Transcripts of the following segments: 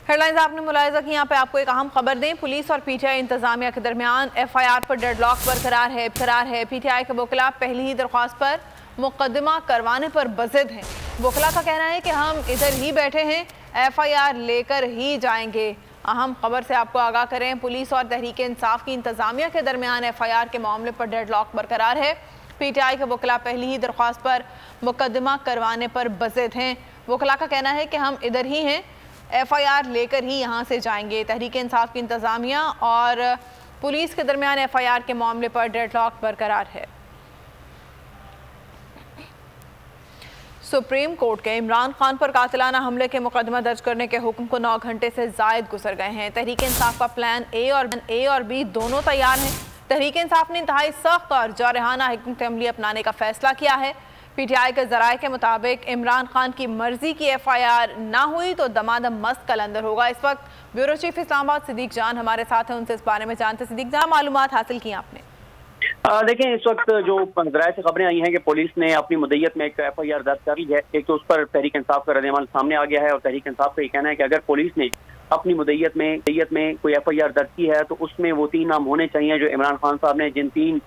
Headlines आपने मुलाहिजा की। यहाँ पे आपको एक अहम खबर दें। पुलिस और पीटीआई इंतजामिया के दरमियान एफआईआर पर डेडलॉक बरकरार है। पीटीआई के वकला पहली ही दरख्वास्त पर मुकदमा करवाने पर बज़िद हैं। वकला का कहना है कि हम इधर ही बैठे हैं, एफआईआर लेकर ही जाएंगे। अहम खबर से आपको आगाह करें, पुलिस और तहरीक इंसाफ की इंतजामिया के दरमियान एफआईआर के मामले पर डेडलॉक बरकरार है। पीटीआई के वकला पहली ही दरख्वास्त पर मुकदमा करवाने पर बज़िद हैं। वकला का कहना है कि हम इधर ही हैं, एफआईआर लेकर ही यहां से जाएंगे। तहरीक इंसाफ की इंतजामिया और पुलिस के दरमियान एफआईआर के मामले पर डेडलॉक बरकरार है। सुप्रीम कोर्ट के इमरान खान पर कातिलाना हमले के मुकदमा दर्ज करने के हुक्म को 9 घंटे से जायद गुजर गए हैं। तहरीक इंसाफ का प्लान ए और बी दोनों तैयार हैं। तहरीक इंसाफ ने इंतहाई सख्त और जारहाना हिकमत अमली अपनाने का फैसला किया है। पीटीआई के जराये के मुताबिक इमरान खान की मर्जी की एफआईआर ना हुई तो दमादम मस्त कलंदर होगा। इस वक्त ब्यूरो चीफ इस्लामाबाद सिद्दीक जान हमारे साथ हैं, उनसे इस बारे में जानते। सिद्दीक जान, मालूमात हासिल की आपने? देखें, इस वक्त जो जराये से खबरें आई हैं कि पुलिस ने अपनी मुद्दत में एक एफआईआर दर्ज कर ली है। एक तो उस पर तहरीक इंसाफ का रद्द-ए-अमल सामने आ गया है और तहरीक इंसाफ का ये कहना है कि अगर पुलिस ने अपनी मुद्दत में कोई एफआईआर दर्ज की है तो उसमें वो 3 नाम होने चाहिए जो इमरान खान साहब ने जिन 3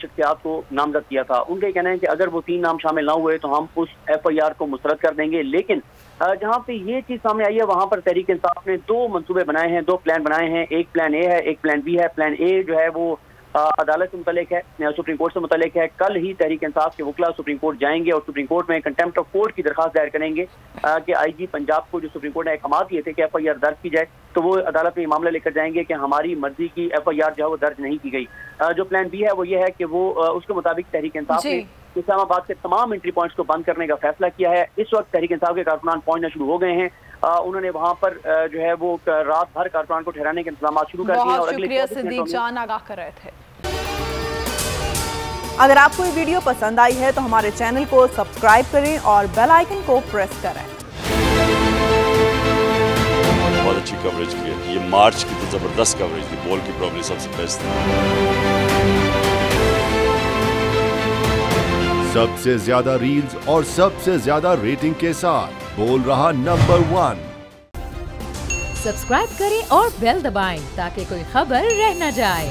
शख्सियात को नामजद किया था। उनका कहना है कि अगर वो 3 नाम शामिल ना हुए तो हम उस एफआईआर को मुस्तरद कर देंगे। लेकिन जहां पे ये चीज सामने आई है वहां पर तहरीक इंसाफ ने 2 मंसूबे बनाए हैं, 2 प्लान बनाए हैं। एक प्लान ए है, एक प्लान बी है। प्लान ए जो है वो अदालत से मुतल्लिक है, सुप्रीम कोर्ट से मुतल्लिक है। कल ही तहरीक इंसाफ के वकला सुप्रीम कोर्ट जाएंगे और सुप्रीम कोर्ट में कंटेम्प्ट ऑफ कोर्ट की दरखास्त दायर करेंगे कि आईजी पंजाब को जो सुप्रीम कोर्ट ने अहकाम दिए थे कि एफआईआर दर्ज की जाए, तो वो अदालत में मामला लेकर जाएंगे कि हमारी मर्जी की एफआईआर जो है वो दर्ज नहीं की गई। जो प्लान बी है वो ये है कि वो उसके मुताबिक तहरीक इंसाफ ने इस्लामाबाद के तमाम एंट्री पॉइंट्स को बंद करने का फैसला किया है। इस वक्त तहरीक इंसाफ के कारकुनान पहुंचना शुरू हो गए हैं। उन्होंने वहां पर जो है वो रात भर कारकुनान को ठहराने के इंतजाम शुरू कर दिए। और शुक्रिया सिद्दीक जान, आगाह कर रहे थे। अगर आपको ये वीडियो पसंद आई है तो हमारे चैनल को सब्सक्राइब करें और बेल आइकन को प्रेस करें। बहुत अच्छी कवरेज की है, ये मार्च की तो जबरदस्त कवरेज थी, बॉल की प्रॉब्लम सबसे बेस्ट थी। सबसे ज्यादा रील्स और सबसे ज्यादा रेटिंग के साथ बोल रहा नंबर 1। सब्सक्राइब करें और बेल दबाएं ताकि कोई खबर रह न जाए।